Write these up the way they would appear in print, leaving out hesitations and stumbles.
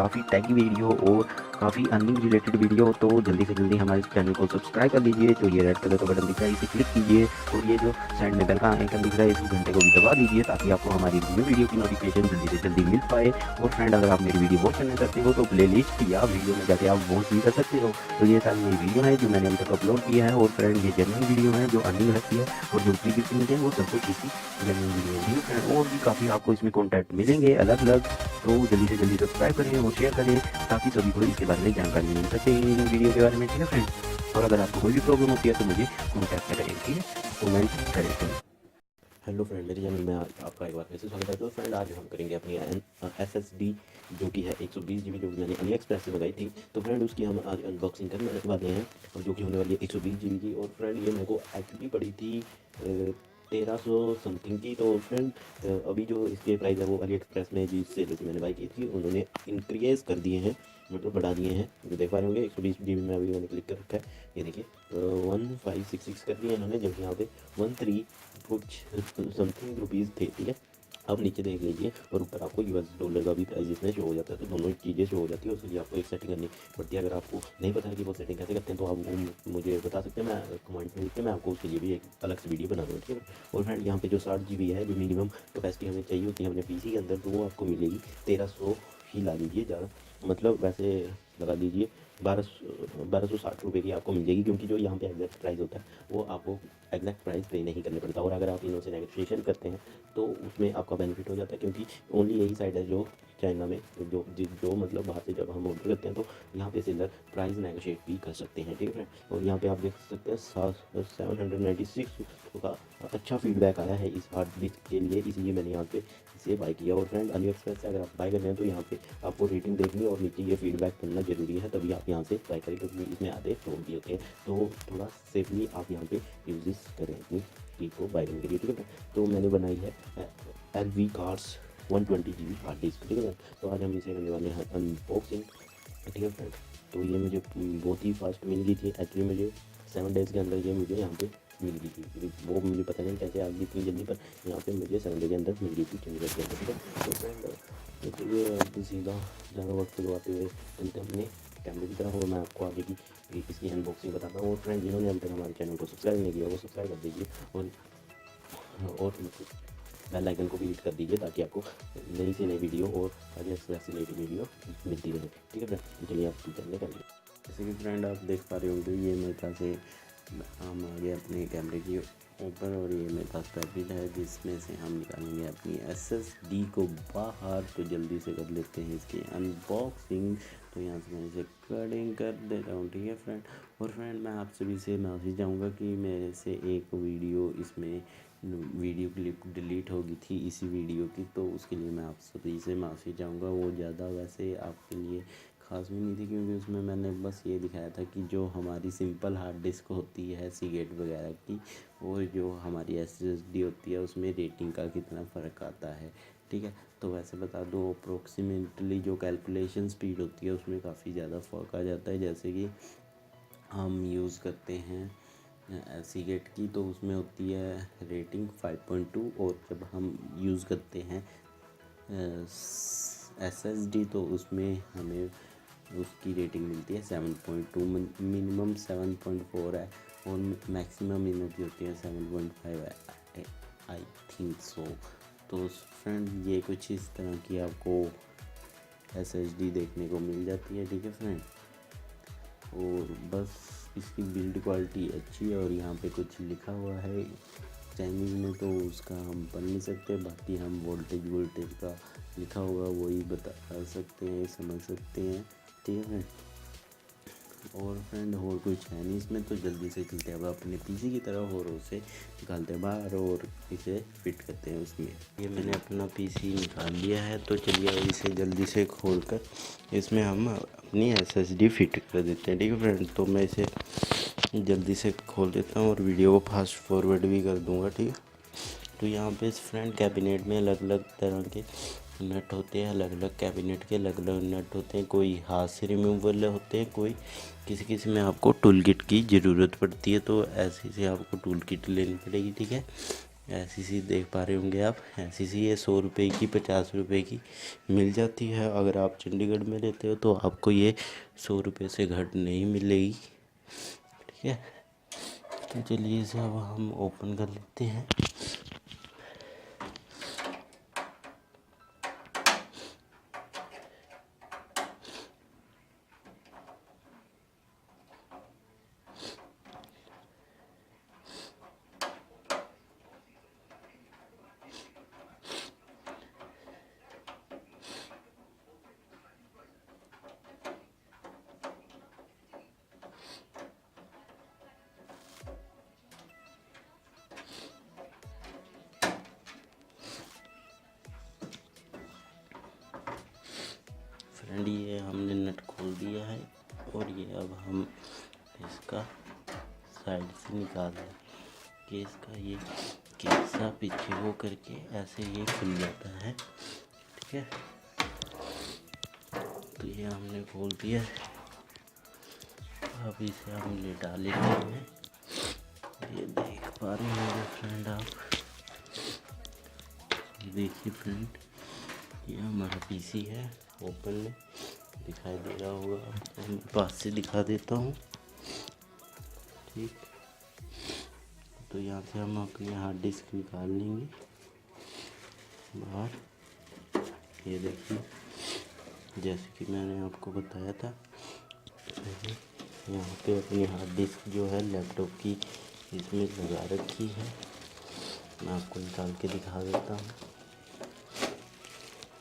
काफ़ी टैगी वीडियो और काफ़ी अर्निंग रिलेटेड वीडियो, तो जल्दी से जल्दी हमारे चैनल को सब्सक्राइब कर लीजिए। तो ये रेड कलर का बटन दिख रहा है, इसे क्लिक कीजिए और ये जो साइड में बेल का आइकन दिख रहा है, इस घंटे को भी दबा दीजिए ताकि आपको हमारी न्यू वीडियो की नोटिफिकेशन जल्दी से जल्दी मिल पाए। और फ्रेंड, अगर आप मेरी वीडियो वॉच करना चाहते हो तो प्लेलिस्ट या वीडियो में जाके आप वॉच भी कर सकते हो। तो ये सारी मेरी वीडियो है जो मैंने अभी तक अपलोड किया है। और फ्रेंड, ये जेन्युइन वीडियो है जो अर्निंग रखती है और जो प्रीवियस मिलते हैं वो सब कुछ इसी जेन्युइन वीडियो है फ्रेंड। और भी काफ़ी आपको इसमें कॉन्टैक्ट मिलेंगे अलग अलग, तो जल्दी से जल्दी सब्सक्राइब करें और शेयर करें ताकि सभी को इसके बारे में जानकारी मिल सके इन वीडियो के बारे में, ठीक है फ्रेंड। और अगर आपको कोई भी प्रॉब्लम होती है तो मुझे कॉन्टैक्ट करें, ठीक है, कमेंट करें। हेलो फ्रेंड, मेरे चैनल में आपका एक बार फिर से स्वागत है। तो फ्रेंड, आज हम करेंगे अपनी SSD जो कि है 120 GB, जो मैंने अली एक्सप्रेस से मंगाई थी। तो फ्रेंड, उसकी हम आज अनबॉक्सिंग करने वाले हैं और जो कि होने वाली है 120 GB की। और फ्रेंड, ये मेरे को एक्चुअली पड़ी थी 1300 समथिंग की। तो फ्रेंड, अभी जो इसके प्राइस है वो अली एक्सप्रेस में जिस सेलर से मैंने बाई की थी उन्होंने इंक्रीज़ कर दिए हैं, मतलब बढ़ा दिए हैं। जो देख पा रहे होंगे 120 GB में अभी मैंने क्लिक कर रखा है, ये देखिए 1566 कर दिए इन्होंने, जबकि यहाँ पे 13 कुछ समथिंग रुपीज़ थे, ठीक है। अब नीचे देख लीजिए और ऊपर आपको US डॉलर का भी प्राइस इसमें शो हो जाता है। तो दोनों चीज़ें शो हो जाती है, उसके लिए आपको एक सेटिंग करनी पड़ती है। अगर आपको नहीं पता है कि वो सेटिंग कैसे करते हैं तो आप वो मुझे बता सकते हैं, मैं कमेंट में लिख के मैं आपको उसके लिए भी एक अलग से वीडियो बना दूँगा, ठीक है। और फ्रेंड, यहाँ पे जो 60 GB है, जो मिनिमम कैपेसिटी हमें चाहिए होती है अपने PC के अंदर, तो वो आपको मिलेगी 1300 ही ला लीजिए ज़्यादा, मतलब वैसे लगा लीजिए 1260 रुपये की आपको मिल जाएगी, क्योंकि जो यहाँ पे एग्जैक्ट प्राइस होता है वो आपको एग्जैक्ट प्राइस पे नहीं करने पड़ता। और अगर आप इनों से नेगोशिएशन करते हैं तो उसमें आपका बेनिफिट हो जाता है, क्योंकि ओनली यही साइड है जो चाइना में जो मतलब बाहर से जब हम ऑर्डर करते हैं तो यहाँ पे सेलर प्राइस नेगोशिएट भी कर सकते हैं, ठीक है। और यहाँ पे आप देख सकते हैं 796 का अच्छा फीडबैक आया है इस हार्ड डिस्क के लिए, इसलिए मैंने यहाँ पे इसे बाई किया। और फ्रेंड, अली एक्सप्रेस से अगर आप बाई कर रहे हैं तो यहाँ पे आपको रेटिंग देखनी और नीचे ये फीडबैक करना जरूरी है, तभी आप यहाँ से बाई करें, क्योंकि इसमें आधे फ्रॉड भी होते हैं। तो थोड़ा सेफली आप यहाँ पे यूज़ करें अपनी चीज़ को बाई करने के लिए, ठीक है। तो मैंने बनाई है LVCARDS 120GB हार्ड डिस्क, ठीक है। तो आज हम इसे करने वाले हैं अनबॉक्सिंग, ठीक है फ्रेंड। तो ये मुझे बहुत ही फास्ट मिल गई थी, एक्चुअली मुझे 7 डेज़ के अंदर ये मुझे यहाँ पे मिल गई थी। वो मुझे पता नहीं कैसे आ गई इतनी जल्दी, पर यहाँ पे मुझे 7 डे के अंदर मिल गई थी, चंडीगढ़ के अंदर, ठीक है। तो फ्रेंड, चलिए अब सीधा ज़्यादा वक्त लगवाते हुए चलते अपने कैमरे की तरफ और मैं आपको आगे की इसकी अनबॉक्सिंग बताता हूँ। और फ्रेंड, जिन्होंने अभी तक हमारे चैनल को सब्सक्राइब नहीं किया वो सब्सक्राइब कर दीजिए और बेल आइकन को भी हिट कर दीजिए ताकि आपको नई से नई वीडियो और अली एक्सप्रेस से रिलेटेड वीडियो मिलती रहे, ठीक है फ्रेंड। चलिए आप चलने कर लीजिए। जैसे कि फ्रेंड आप देख पा रहे होंगे, ये मेरे पास से हम आ गए अपने कैमरे के ऊपर और ये मेरे पास पैकेट है जिसमें से हम निकालेंगे अपनी SSD को बाहर। तो जल्दी से कर लेते हैं इसकी अनबॉक्सिंग। तो यहाँ से मैं इसे कटिंग कर देता हूँ, ठीक है फ्रेंड। और फ्रेंड, मैं आप सभी से मैसेज चाहूँगा कि मेरे से एक वीडियो इसमें वीडियो क्लिप डिलीट हो गई थी इसी वीडियो की, तो उसके लिए मैं आप सभी से माफ़ी चाहूँगा। वो ज़्यादा वैसे आपके लिए ख़ास भी नहीं थी, क्योंकि उसमें मैंने बस ये दिखाया था कि जो हमारी सिंपल हार्ड डिस्क होती है सीगेट वगैरह की, और जो हमारी SSD होती है उसमें रेटिंग का कितना फ़र्क आता है, ठीक है। तो वैसे बता दूँ, अप्रोक्सीमेटली जो कैलकुलेशन स्पीड होती है उसमें काफ़ी ज़्यादा फ़र्क आ जाता है। जैसे कि हम यूज़ करते हैं सीगेट की तो उसमें होती है रेटिंग 5.2, और जब हम यूज़ करते हैं SSD तो उसमें हमें उसकी रेटिंग मिलती है 7.2, मिनिमम 7.4 है और मैक्सिमम इनकी होती है 7.5 है, आई थिंक सो। तो फ्रेंड, ये कुछ इस तरह की आपको SSD देखने को मिल जाती है, ठीक है फ्रेंड। और बस इसकी बिल्ड क्वालिटी अच्छी है और यहाँ पे कुछ लिखा हुआ है चाइनीज़ में, तो उसका हम पढ़ नहीं सकते। बाकी हम वोल्टेज का लिखा हुआ वही बता सकते हैं, समझ सकते हैं, ठीक है। और फ्रेंड, और कुछ है नहीं इसमें, तो जल्दी से चलते हैं अब अपने PC की तरफ और उसे निकालते हैं बाहर और इसे फिट करते हैं उसमें। ये मैंने अपना PC निकाल लिया है, तो चलिए अब इसे जल्दी से खोलकर इसमें हम अपनी SSD फिट कर देते हैं, ठीक है फ्रेंड। तो मैं इसे जल्दी से खोल देता हूँ और वीडियो को फास्ट फॉरवर्ड भी कर दूँगा, ठीक है। तो यहाँ पे इस फ्रेंड कैबिनेट में अलग अलग तरह के नट होते हैं, अलग अलग कैबिनेट के अलग अलग नट होते हैं। कोई हाथ से रिमूवेबल होते हैं, कोई किसी में आपको टूल किट की ज़रूरत पड़ती है, तो ऐसे से आपको टूल किट लेनी पड़ेगी, ठीक है। ऐसी सी देख पा रहे होंगे आप, ऐसी सी ये 100 रुपये की 50 रुपये की मिल जाती है। अगर आप चंडीगढ़ में रहते हो तो आपको ये 100 रुपये से घट नहीं मिलेगी, ठीक है। तो चलिए इसे अब हम ओपन कर लेते हैं। फ्रेंड ये हमने नट खोल दिया है और ये अब हम इसका साइड से निकाल दें। केस का ये केसा पीछे हो करके ऐसे ये खुल जाता है, ठीक है। तो ये हमने खोल दिया है। अब इसे हम लेटा लेते हैं। ये देख पा रहे होंगे फ्रेंड आप, देखिए फ्रेंड ये हमारा पीसी है, ओपन में दिखाई दे रहा होगा आपको। मैं पास से दिखा देता हूँ, ठीक। तो यहाँ से हम अपनी हार्ड डिस्क निकाल लेंगे बाहर। ये देखिए जैसे कि मैंने आपको बताया था, यहाँ पे अपनी हार्ड डिस्क जो है लैपटॉप की इसमें लगा रखी है। मैं आपको निकाल के दिखा देता हूँ।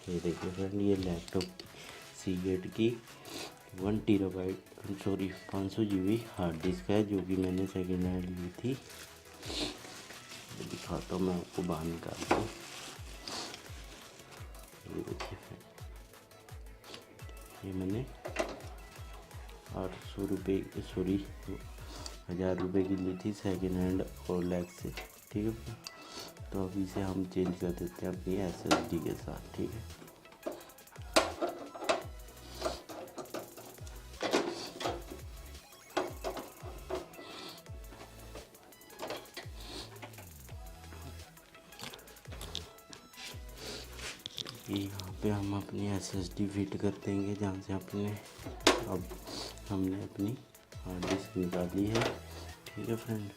ये देखिए फ्रेंड ये लैपटॉप की सीगेट की 500 GB हार्ड डिस्क है, जो कि मैंने सेकेंड हैंड ली थी। दिखाता हूँ मैं आपको बाहर निकाल के। ये देखिए फ्रेंड ये मैंने 800 रुपये 1000 रुपये की ली थी सेकेंड हैंड और लैग से, ठीक है। तो अभी इसे हम चेंज कर देते हैं अपनी SSD के साथ, ठीक है। यहाँ पे हम अपनी SSD फिट कर देंगे जहाँ से अब हमने अपनी हार्ड डिस्क निकाली है, ठीक है फ्रेंड।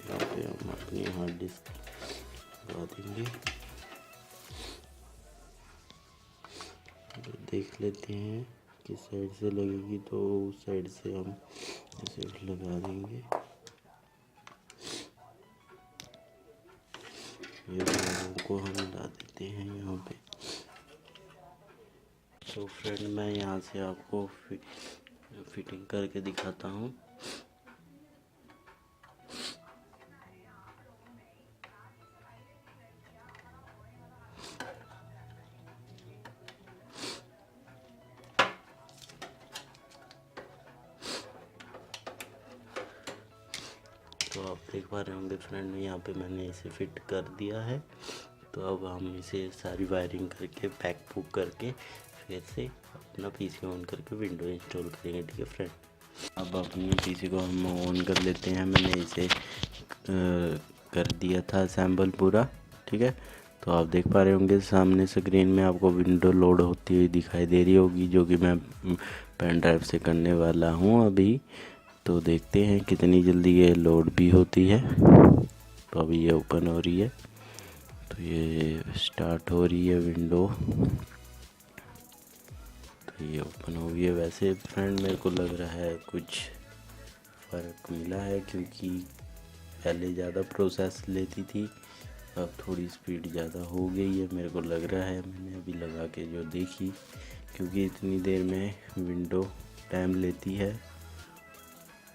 यहाँ पे हम अपनी हार्ड डिस्क लगा देंगे। देख लेते हैं किस साइड से लगेगी, तो उस साइड से हम इसे लगा देंगे। ये वायरों को हम लगा देते हैं यहाँ पे। तो फ्रेंड मैं यहाँ से आपको फिटिंग करके दिखाता हूँ। तो आप देख पा रहे होंगे फ्रेंड यहाँ पे मैंने इसे फिट कर दिया है। तो अब हम इसे सारी वायरिंग करके पैक पुक करके फिर से अपना पीसी ऑन करके विंडो इंस्टॉल करेंगे, ठीक है फ्रेंड। अब अपनी पीसी को हम ऑन कर लेते हैं। मैंने इसे कर दिया था असेंबल पूरा, ठीक है। तो आप देख पा रहे होंगे सामने स्क्रीन में आपको विंडो लोड होती हुई दिखाई दे रही होगी, जो कि मैं पेन ड्राइव से करने वाला हूँ अभी। तो देखते हैं कितनी जल्दी ये लोड भी होती है। तो अभी ये ओपन हो रही है, तो ये स्टार्ट हो रही है विंडो। तो ये ओपन हो गई है। वैसे फ्रेंड मेरे को लग रहा है कुछ फ़र्क मिला है, क्योंकि पहले ज़्यादा प्रोसेस लेती थी, अब थोड़ी स्पीड ज़्यादा हो गई है मेरे को लग रहा है। मैंने अभी लगा के जो देखी, क्योंकि इतनी देर में विंडो टाइम लेती है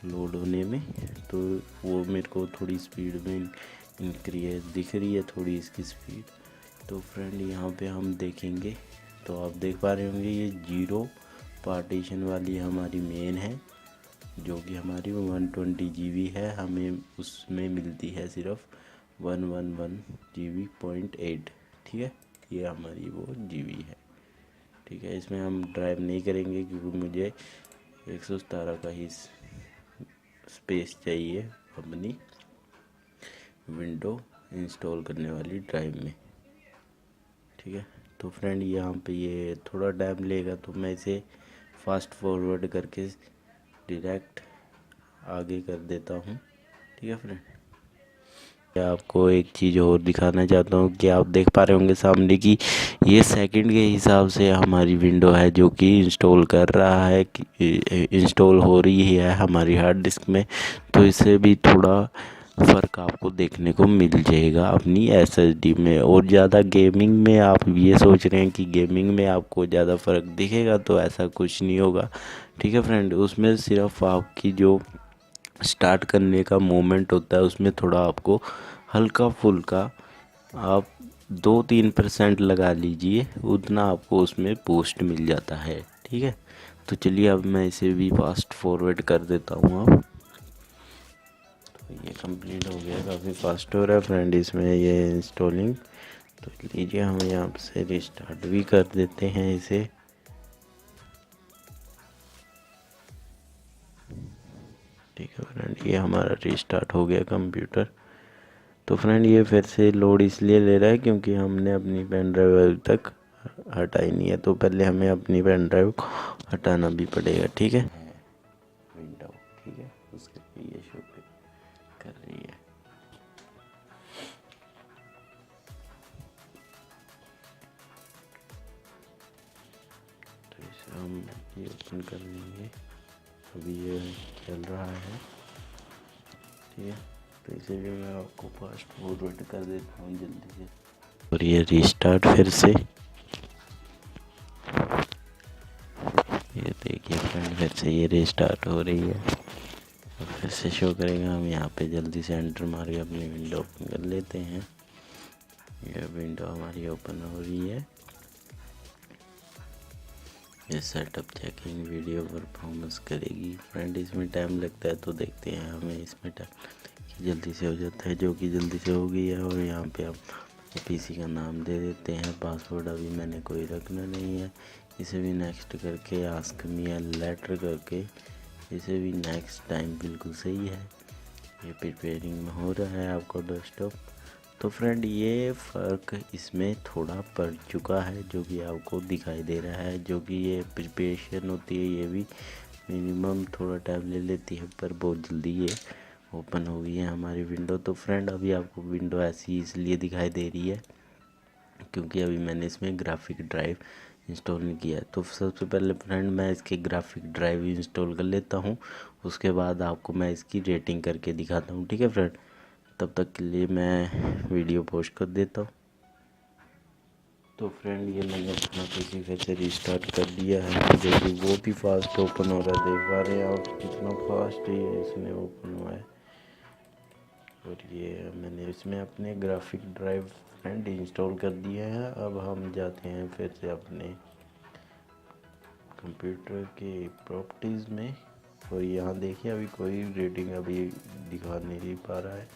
लोड होने में, तो वो मेरे को थोड़ी स्पीड में इंक्रीज दिख रही है थोड़ी इसकी स्पीड। तो फ्रेंड यहाँ पे हम देखेंगे तो आप देख पा रहे होंगे ये 0 पार्टीशन वाली हमारी मेन है, जो कि हमारी 120 GB है। हमें उसमें मिलती है सिर्फ 111 GB.8, ठीक है। ये हमारी वो GB है, ठीक है, इसमें हम ड्राइव नहीं करेंगे क्योंकि मुझे 117 का ही स्पेस चाहिए अपनी विंडो इंस्टॉल करने वाली ड्राइव में। ठीक है, तो फ्रेंड यहाँ पे ये थोड़ा टाइम लेगा, तो मैं इसे फास्ट फॉरवर्ड करके डायरेक्ट आगे कर देता हूँ। ठीक है फ्रेंड, आपको एक चीज़ और दिखाना चाहता हूँ कि आप देख पा रहे होंगे सामने कि ये सेकंड के हिसाब से हमारी विंडो है जो कि इंस्टॉल कर रहा है, इंस्टॉल हो रही है हमारी हार्ड डिस्क में। तो इससे भी थोड़ा फ़र्क आपको देखने को मिल जाएगा अपनी एसएसडी में। और ज़्यादा गेमिंग में आप ये सोच रहे हैं कि गेमिंग में आपको ज़्यादा फ़र्क दिखेगा, तो ऐसा कुछ नहीं होगा। ठीक है फ्रेंड, उसमें सिर्फ आपकी जो स्टार्ट करने का मोमेंट होता है उसमें थोड़ा आपको हल्का फुल्का आप 2-3% लगा लीजिए, उतना आपको उसमें बूस्ट मिल जाता है। ठीक है, तो चलिए अब मैं इसे भी फास्ट फॉरवर्ड कर देता हूँ। अब तो ये कंप्लीट हो गया, काफ़ी फास्ट हो रहा है फ्रेंड इसमें ये इंस्टॉलिंग। तो लीजिए हम यहाँ से रिस्टार्ट भी कर देते हैं इसे। ठीक है फ्रेंड, ये हमारा रिस्टार्ट हो गया कंप्यूटर। तो फ्रेंड ये फिर से लोड इसलिए ले रहा है क्योंकि हमने अपनी पेन ड्राइव अभी तक हटाई नहीं है, तो पहले हमें अपनी पेन ड्राइव को हटाना भी पड़ेगा। ठीक है, विंडो ठीक है, उसके लिए ये शो कर रही है। तो इसे हम ये ओपन कर लेंगे, अभी ये चल रहा है। ठीक है, तो इसे भी मैं आपको फास्ट फॉरवर्ड कर देता हूँ जल्दी से। और ये रिस्टार्ट फिर से, ये देखिए फ्रेंड फिर से ये रिस्टार्ट हो रही है। और फिर से शो करेगा, हम यहाँ पे जल्दी से एंटर मार के अपनी विंडो ओपन कर लेते हैं। ये विंडो हमारी ओपन हो रही है। ये सेटअप चेकिंग वीडियो परफॉर्मेंस करेगी फ्रेंड, इसमें टाइम लगता है, तो देखते हैं हमें इसमें टाइम जल्दी से हो जाता है, जो कि जल्दी से हो गई है। और यहाँ पे हम पीसी का नाम दे देते हैं, पासवर्ड अभी मैंने कोई रखना नहीं है। इसे भी नेक्स्ट करके आस्क मी अ लेटर करके इसे भी नेक्स्ट टाइम बिल्कुल सही है। ये प्रिपेयरिंग में हो रहा है आपको डेस्कटॉप। तो फ्रेंड ये फ़र्क इसमें थोड़ा पड़ चुका है जो कि आपको दिखाई दे रहा है, जो कि ये प्रिपरेशन होती है ये भी मिनिमम थोड़ा टाइम ले लेती है, पर बहुत जल्दी ये ओपन हो गई है हमारी विंडो। तो फ्रेंड अभी आपको विंडो ऐसी इसलिए दिखाई दे रही है क्योंकि अभी मैंने इसमें ग्राफिक ड्राइव इंस्टॉल नहीं किया है। तो सबसे पहले फ्रेंड मैं इसके ग्राफिक ड्राइव इंस्टॉल कर लेता हूँ, उसके बाद आपको मैं इसकी रेटिंग करके दिखाता हूँ। ठीक है फ्रेंड, तब तक के लिए मैं वीडियो पोस्ट कर देता हूँ। तो फ्रेंड ये मैंने अपना पीसी फिर से रिस्टार्ट कर दिया है, जो कि बहुत ही फास्ट ओपन हो रहा है। देख पा रहे हैं आप कितना फास्ट ये इसमें ओपन हुआ है। और ये मैंने इसमें अपने ग्राफिक ड्राइव फ्रेंड इंस्टॉल कर दिए हैं। अब हम जाते हैं फिर से अपने कंप्यूटर के प्रॉपर्टीज़ में, और यहाँ देखिए अभी कोई रेटिंग अभी दिखा नहीं पा रहा है।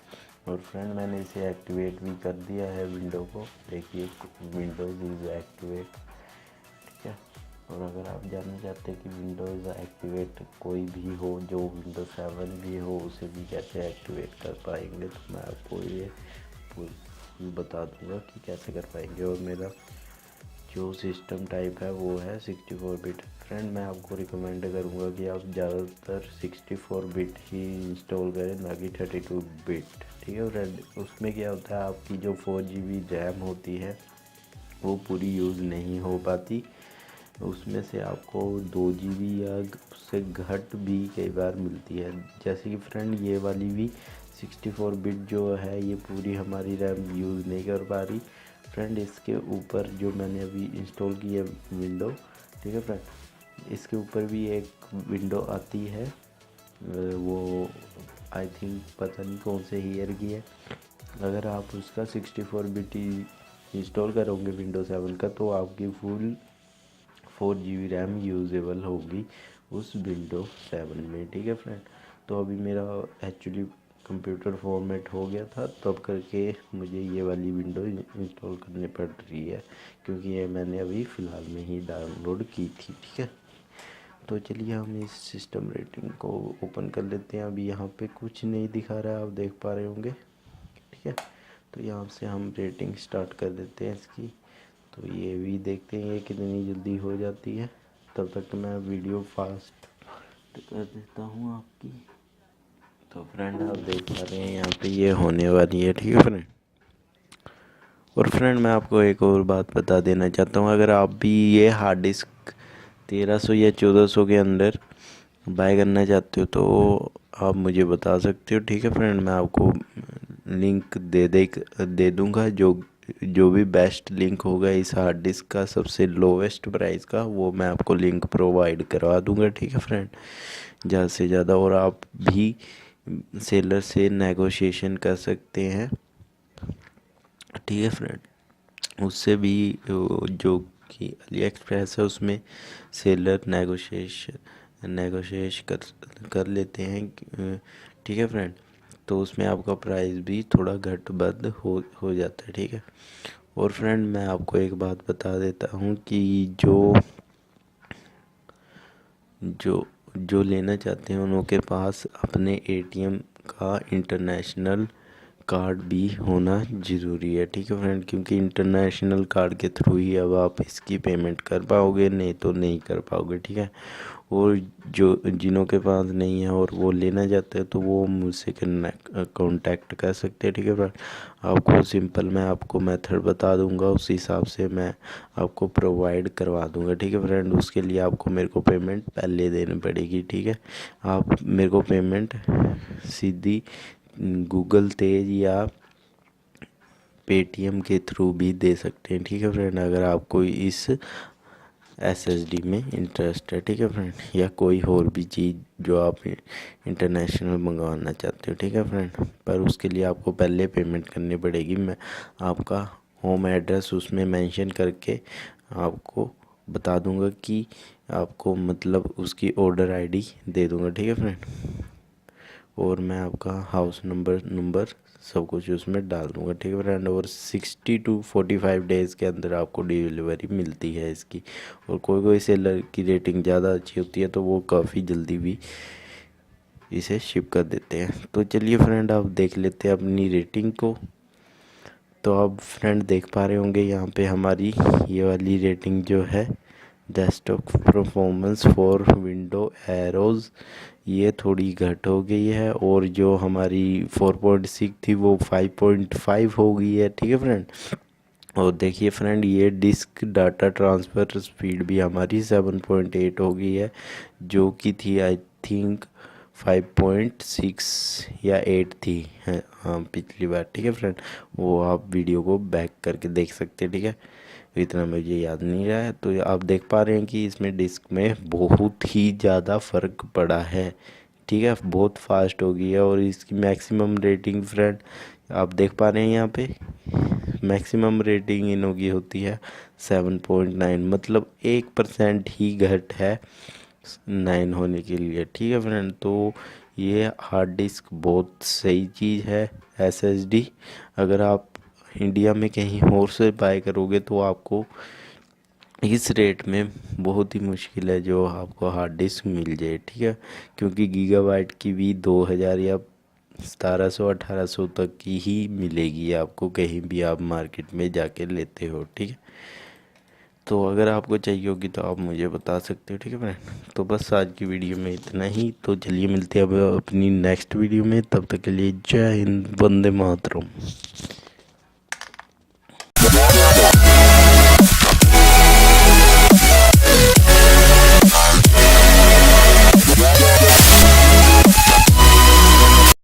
और फ्रेंड मैंने इसे एक्टिवेट भी कर दिया है विंडो को, देखिए विंडोज़ इज़ एक्टिवेट। ठीक है, और अगर आप जानना चाहते हैं कि विंडोज़ एक्टिवेट कोई भी हो जो विंडोज 7 भी हो उसे भी कैसे एक्टिवेट कर पाएंगे, तो मैं आपको ये बता दूंगा कि कैसे कर पाएंगे। और मेरा जो सिस्टम टाइप है वो है 64 बिट। फ्रेंड मैं आपको रिकमेंड करूँगा कि आप ज़्यादातर 64 बिट ही इंस्टॉल करें, ना कि 32 बिट। ठीक है फ्रेंड, उसमें क्या होता है आपकी जो 4GB रैम होती है वो पूरी यूज़ नहीं हो पाती, उसमें से आपको 2GB या उससे घट भी कई बार मिलती है। जैसे कि फ्रेंड ये वाली भी 64 बिट जो है ये पूरी हमारी रैम यूज़ नहीं कर पा रही फ्रेंड। इसके ऊपर जो मैंने अभी इंस्टॉल की है विंडो, ठीक है फ्रेंड, इसके ऊपर भी एक विंडो आती है, वो आई थिंक पता नहीं कौन से ईयर की है। अगर आप उसका 64 बिट इंस्टॉल करोगे विंडो 7 का, तो आपकी फुल 4GB रैम यूजेबल होगी उस विंडो 7 में। ठीक है फ्रेंड, तो अभी मेरा एक्चुअली कंप्यूटर फॉर्मेट हो गया था तब करके मुझे ये वाली विंडो इंस्टॉल करनी पड़ रही है, क्योंकि ये मैंने अभी फ़िलहाल में ही डाउनलोड की थी। ठीक है, तो चलिए हम इस सिस्टम रेटिंग को ओपन कर लेते हैं। अभी यहाँ पे कुछ नहीं दिखा रहा है, आप देख पा रहे होंगे। ठीक है, तो यहाँ से हम रेटिंग स्टार्ट कर देते हैं इसकी। तो ये भी देखते हैं ये कितनी जल्दी हो जाती है। तब तक मैं वीडियो फास्ट कर देता हूँ आपकी। तो फ्रेंड आप देख पा रहे हैं यहाँ पे ये होने वाली है। ठीक है फ्रेंड, और फ्रेंड मैं आपको एक और बात बता देना चाहता हूँ, अगर आप भी ये हार्ड डिस्क 1300 या 1400 के अंदर बाय करना चाहते हो तो आप मुझे बता सकते हो। ठीक है फ्रेंड, मैं आपको लिंक दे दूँगा, जो भी बेस्ट लिंक होगा इस हार्ड डिस्क का, सबसे लोवेस्ट प्राइस का, वो मैं आपको लिंक प्रोवाइड करवा दूँगा। ठीक है फ्रेंड, ज़्यादा से ज़्यादा, और आप भी सेलर से नेगोशिएशन कर सकते हैं। ठीक है फ्रेंड, उससे भी जो कि अली एक्सप्रेस है उसमें सेलर नेगोशिएश कर लेते हैं। ठीक है फ्रेंड, तो उसमें आपका प्राइस भी थोड़ा घट बद हो जाता है। ठीक है, और फ्रेंड मैं आपको एक बात बता देता हूँ कि जो जो लेना चाहते हैं उनके पास अपने एटीएम का इंटरनेशनल कार्ड भी होना ज़रूरी है। ठीक है फ्रेंड, क्योंकि इंटरनेशनल कार्ड के थ्रू ही अब आप इसकी पेमेंट कर पाओगे, नहीं तो नहीं कर पाओगे। ठीक है, और जिनों के पास नहीं है और वो लेना चाहते हैं तो वो मुझसे कांटेक्ट कर सकते हैं। ठीक है फ्रेंड, आपको सिंपल मैं आपको मेथड बता दूंगा, उस हिसाब से मैं आपको प्रोवाइड करवा दूंगा। ठीक है फ्रेंड, उसके लिए आपको मेरे को पेमेंट पहले देनी पड़ेगी। ठीक है, आप मेरे को पेमेंट सीधी गूगल तेज या पेटीएम के थ्रू भी दे सकते हैं। ठीक है फ्रेंड, अगर आपको इस एसएसडी में इंटरेस्ट है। ठीक है फ्रेंड, या कोई और भी चीज़ जो आप इंटरनेशनल मंगवाना चाहते हो। ठीक है फ्रेंड, पर उसके लिए आपको पहले पेमेंट करनी पड़ेगी। मैं आपका होम एड्रेस उसमें मेंशन करके आपको बता दूंगा कि आपको मतलब उसकी ऑर्डर आईडी दे दूंगा। ठीक है फ्रेंड, और मैं आपका हाउस नंबर सब कुछ उसमें डाल दूंगा। ठीक है फ्रेंड, और 60 to 45 डेज़ के अंदर आपको डिलीवरी मिलती है इसकी। और कोई सेलर की रेटिंग ज़्यादा अच्छी होती है तो वो काफ़ी जल्दी भी इसे शिप कर देते हैं। तो चलिए फ्रेंड, आप देख लेते हैं अपनी रेटिंग को। तो आप फ्रेंड देख पा रहे होंगे यहाँ पे हमारी ये वाली रेटिंग जो है, desktop performance for window arrows, ये थोड़ी घट हो गई है, और जो हमारी 4.6 थी वो 5.5 हो गई है। ठीक है फ्रेंड, और देखिए फ्रेंड ये डिस्क डाटा ट्रांसफ़र स्पीड भी हमारी 7.8 हो गई है, जो कि थी आई थिंक 5.6 या 8 थी है, हाँ पिछली बार। ठीक है फ्रेंड, वो आप वीडियो को बैक करके देख सकते हैं। ठीक है, इतना मुझे याद नहीं रहा है। तो आप देख पा रहे हैं कि इसमें डिस्क में बहुत ही ज़्यादा फ़र्क पड़ा है। ठीक है, बहुत फास्ट हो गई है, और इसकी मैक्सिमम रेटिंग फ्रेंड आप देख पा रहे हैं यहाँ पे मैक्सिमम रेटिंग इनों की होती है 7.9, मतलब 1% ही घट है 9 होने के लिए। ठीक है फ्रेंड, तो ये हार्ड डिस्क बहुत सही चीज़ है एसएसडी। अगर आप इंडिया में कहीं और से बाय करोगे तो आपको इस रेट में बहुत ही मुश्किल है जो आपको हार्ड डिस्क मिल जाए। ठीक है, क्योंकि गीगाबाइट की भी 2000 या 1700-1800 तक की ही मिलेगी आपको, कहीं भी आप मार्केट में जाके लेते हो। ठीक है, तो अगर आपको चाहिए होगी तो आप मुझे बता सकते हो। ठीक है फ्रेंड, तो बस आज की वीडियो में इतना ही। तो चलिए मिलते हैं अब अपनी नेक्स्ट वीडियो में, तब तक के लिए जय हिंद, वंदे मातरम।